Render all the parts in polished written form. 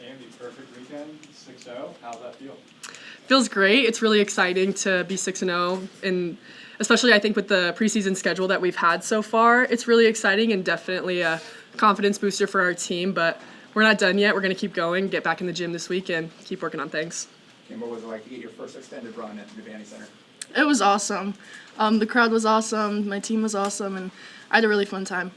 Andi, perfect weekend, 6-0. How's that feel? Feels great. It's really exciting to be 6-0, and especially I think with the preseason schedule that we've had so far, it's really exciting and definitely a confidence booster for our team. But we're not done yet. We're going to keep going, get back in the gym this week, and keep working on things. Campbell, what was it like to get your first extended run at the Devaney Center? It was awesome. The crowd was awesome, my team was awesome, and I had a really fun time.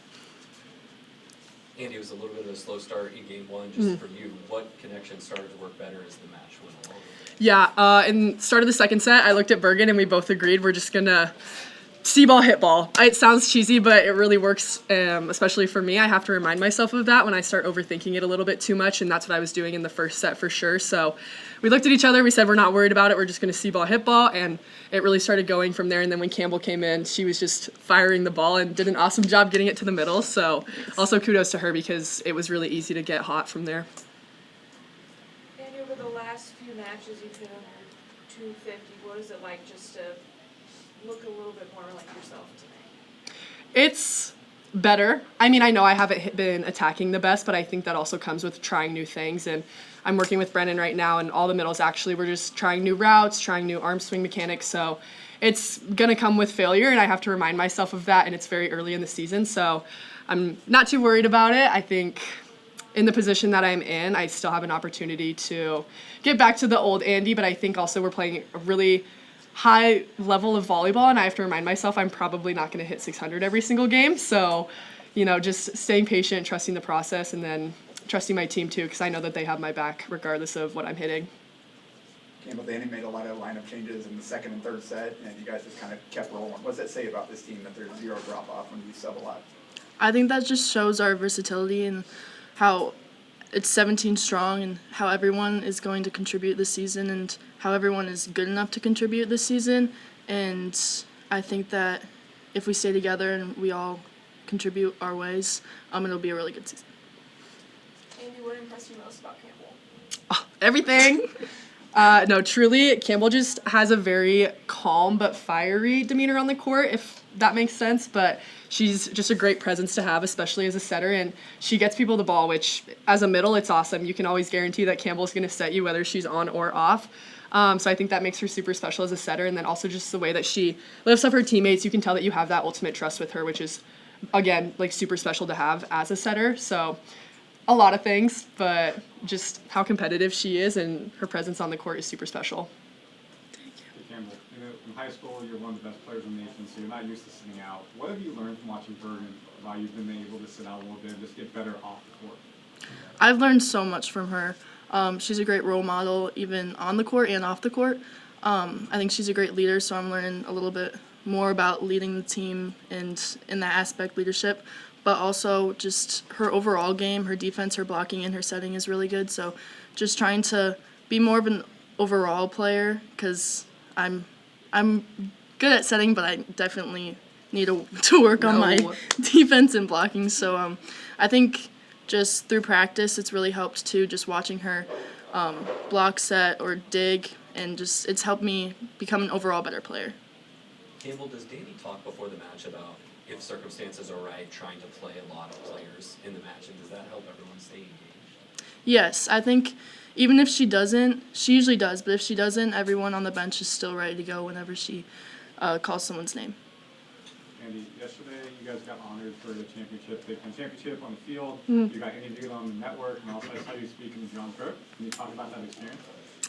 Andi, it was a little bit of a slow start in game one. Just for you, what connection started to work better as the match went along? Yeah, in the start of the second set, I looked at Bergen and we both agreed we're just going to see-ball, hit ball. It sounds cheesy, but it really works, especially for me. I have to remind myself of that when I start overthinking it a little bit too much, and that's what I was doing in the first set for sure. So we looked at each other, we said we're not worried about it, we're just going to see-ball, hit ball, and it really started going from there. And then when Campbell came in, she was just firing the ball and did an awesome job getting it to the middle. So also kudos to her because it was really easy to get hot from there. And over the last few matches, you've hit under 250. What is it like just to look a little bit more like yourself tonight? It's better. I mean, I know I haven't been attacking the best, but I think that also comes with trying new things. And I'm working with Brennan right now, and all the middles actually, we're just trying new routes, trying new arm swing mechanics. So it's going to come with failure, and I have to remind myself of that, and it's very early in the season. So I'm not too worried about it. I think in the position that I'm in, I still have an opportunity to get back to the old Andi, but I think also we're playing a really high level of volleyball, and I have to remind myself I'm probably not going to hit 600 every single game. So, just staying patient, trusting the process, and then trusting my team too, because I know that they have my back regardless of what I'm hitting. Campbell, Dani made a lot of lineup changes in the second and third set, and you guys just kind of kept rolling. What does that say about this team that there's zero drop-off when you sub a lot? I think that just shows our versatility and how it's 17 strong and how everyone is going to contribute this season and how everyone is good enough to contribute this season. And I think that if we stay together and we all contribute our ways, it'll be a really good season. Andi, what impressed you most about Campbell? Everything. No, truly, Campbell just has a very calm but fiery demeanor on the court, if that makes sense. But she's just a great presence to have, especially as a setter, and she gets people the ball, which as a middle, it's awesome. You can always guarantee that Campbell's going to set you whether she's on or off. So I think that makes her super special as a setter, and then also just the way that she lifts up her teammates. You can tell that you have that ultimate trust with her, which is, again, like super special to have as a setter. So a lot of things, but just how competitive she is and her presence on the court is super special. Hey, Campbell, in high school, you're one of the best players in the nation, so you're not used to sitting out. What have you learned from watching Bergen while you've been able to sit out a little bit and just get better off the court? I've learned so much from her. She's a great role model, even on the court and off the court. I think she's a great leader, so I'm learning a little bit more about leading the team and in that aspect, leadership. But also just her overall game, her defense, her blocking, and her setting is really good. So just trying to be more of an overall player because I'm good at setting, but I definitely need to work on my defense and blocking. So I think just through practice, it's really helped too, just watching her block, set, or dig, and just it's helped me become an overall better player. Campbell, does Dani talk before the match about if circumstances are right, trying to play a lot of players in the match, and does that help everyone stay engaged? Yes, I think even if she doesn't, she usually does, but if she doesn't, everyone on the bench is still ready to go whenever she calls someone's name. Andi, yesterday you guys got honored for the championship, Big Ten championship on the field. You got interviewed on the network, and also I saw you speaking to John Crook. Can you talk about that experience?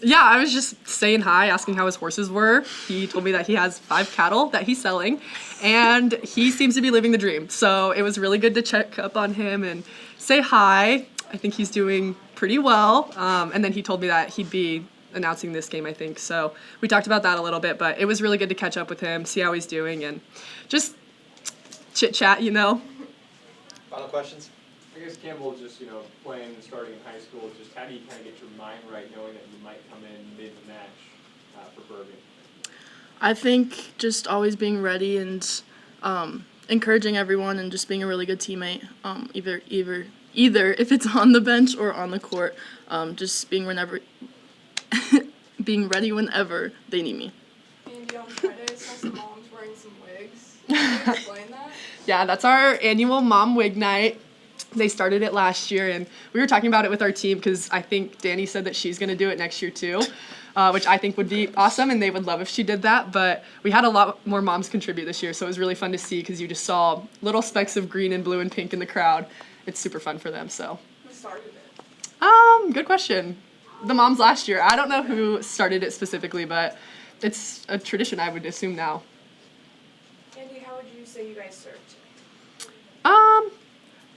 Yeah, I was just saying hi, asking how his horses were. He told me that he has 5 cattle that he's selling, and he seems to be living the dream. So it was really good to check up on him and say hi. I think he's doing pretty well. And then he told me that he'd be announcing this game, I think. So we talked about that a little bit, but it was really good to catch up with him, see how he's doing, and just chit-chat, Final questions? I guess Campbell just, playing and starting in high school, just how do you kind of get your mind right knowing that you might come in mid the match for Bergen? I think just always being ready and encouraging everyone and just being a really good teammate, either if it's on the bench or on the court, just being being ready whenever they need me. Andi, on Friday, I saw some moms wearing some wigs. Can you explain that? Yeah, that's our annual mom wig night. They started it last year, and we were talking about it with our team because I think Dani said that she's going to do it next year too, which I think would be awesome, and they would love if she did that. But we had a lot more moms contribute this year, so it was really fun to see because you just saw little specks of green and blue and pink in the crowd. It's super fun for them. So, Who started it? good question. The moms last year. I don't know who started it specifically, but it's a tradition I would assume now. Andi, how would you say you guys served?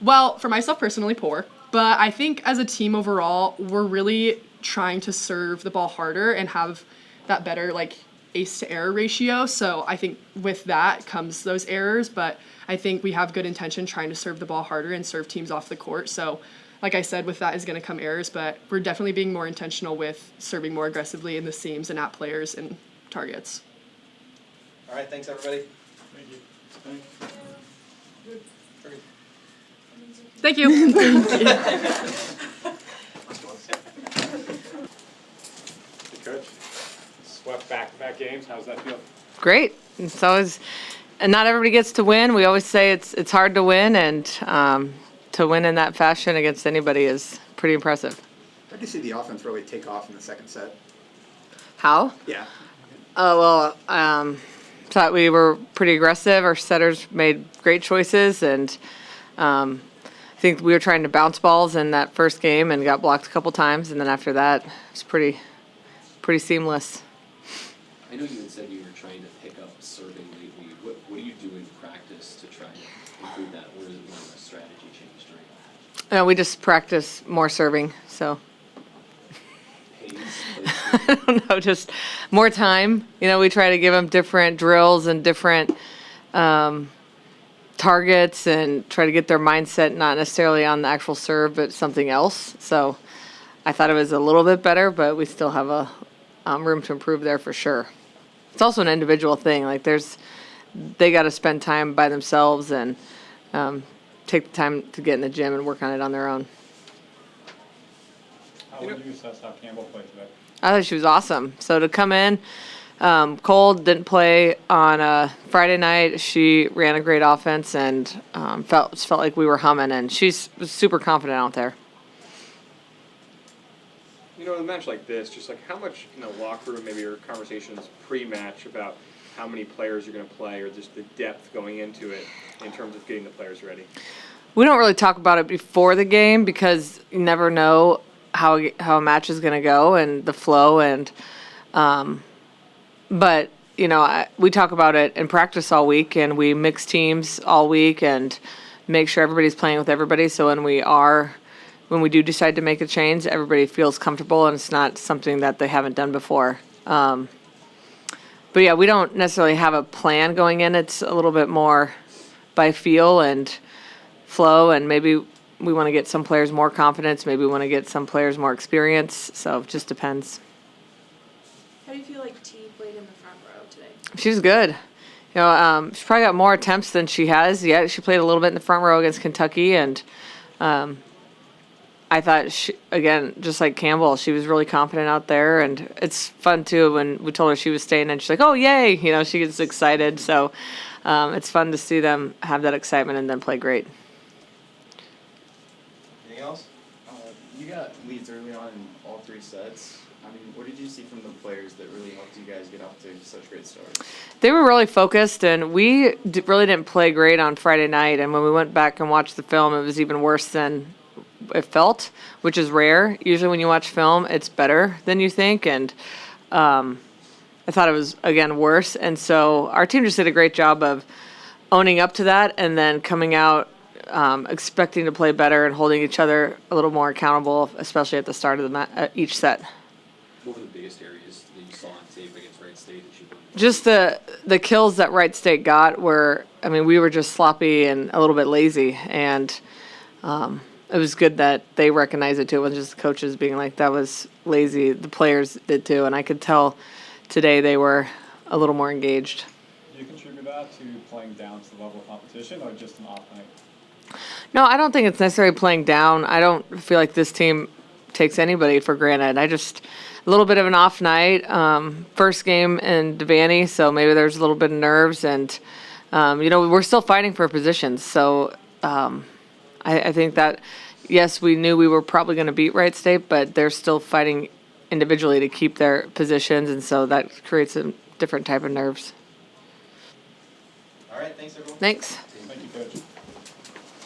Well, for myself personally, poor. But I think as a team overall, we're really trying to serve the ball harder and have that better like ace to error ratio. So I think with that comes those errors. But I think we have good intention trying to serve the ball harder and serve teams off the court. So like I said, with that is going to come errors. But we're definitely being more intentional with serving more aggressively in the seams and at players and targets. All right, thanks, everybody. Thank you. Thank you. Coach, swept back-to-back games. How's that feel? Great. It's always, and not everybody gets to win. We always say it's hard to win, and to win in that fashion against anybody is pretty impressive. How did you see the offense really take off in the second set? How? Yeah. Oh, well, thought we were pretty aggressive. Our setters made great choices, and I think we were trying to bounce balls in that first game and got blocked a couple times, and then after that, it's pretty seamless. I know you had said you were trying to pick up serving lately. What do you do in practice to try to improve that, or is it more of a strategy change during that? No, we just practice more serving, so Pace, I don't know, just more time. You know, we try to give them different drills and different targets and try to get their mindset not necessarily on the actual serve, but something else. So I thought it was a little bit better, but we still have a room to improve there for sure. It's also an individual thing. Like they got to spend time by themselves and take the time to get in the gym and work on it on their own. How would you assess how Campbell played today? I thought she was awesome. So to come in, Cole didn't play on Friday night. She ran a great offense and felt like we were humming, and she's super confident out there. You know, in a match like this, just like how much in the locker room, maybe your conversations pre-match about how many players you're going to play, or just the depth going into it in terms of getting the players ready? We don't really talk about it before the game because you never know how a match is going to go and the flow, and but you know, we talk about it in practice all week, and we mix teams all week and make sure everybody's playing with everybody. So when we do decide to make a change, everybody feels comfortable and it's not something that they haven't done before. But yeah, we don't necessarily have a plan going in. It's a little bit more by feel and flow, and maybe we want to get some players more confidence, maybe we want to get some players more experience, so it just depends. How do you feel like T played in the front row today? She was good. You know, she's probably got more attempts than she has yet. She played a little bit in the front row against Kentucky, and I thought, again, just like Campbell, she was really confident out there, and it's fun, too, when we told her she was staying, and she's like, oh, yay, you know, she gets excited, so it's fun to see them have that excitement and then play great. Anything else? You got leads early on in all three sets. I mean, what did you see from the players that really helped you guys get off to such great starts? They were really focused, and we really didn't play great on Friday night, and when we went back and watched the film, it was even worse than it felt, which is rare. Usually when you watch film, it's better than you think, and I thought it was, again, worse. And so our team just did a great job of owning up to that and then coming out expecting to play better and holding each other a little more accountable, especially at the start of each set. What were the biggest areas that you saw on tape against Wright State that you wouldn't? Just the kills that Wright State got were, I mean, we were just sloppy and a little bit lazy, and it was good that they recognized it too. It wasn't just the coaches being like, that was lazy. The players did too, and I could tell today they were a little more engaged. Do you contribute that to playing down to the level of competition, or just an off night? No, I don't think it's necessarily playing down. I don't feel like this team takes anybody for granted. A little bit of an off night, first game in Devaney, so maybe there's a little bit of nerves, and you know, we're still fighting for positions, so I think that, yes, we knew we were probably going to beat Wright State, but they're still fighting individually to keep their positions, and so that creates a different type of nerves. All right, thanks everyone. Thanks. Thank you, Coach.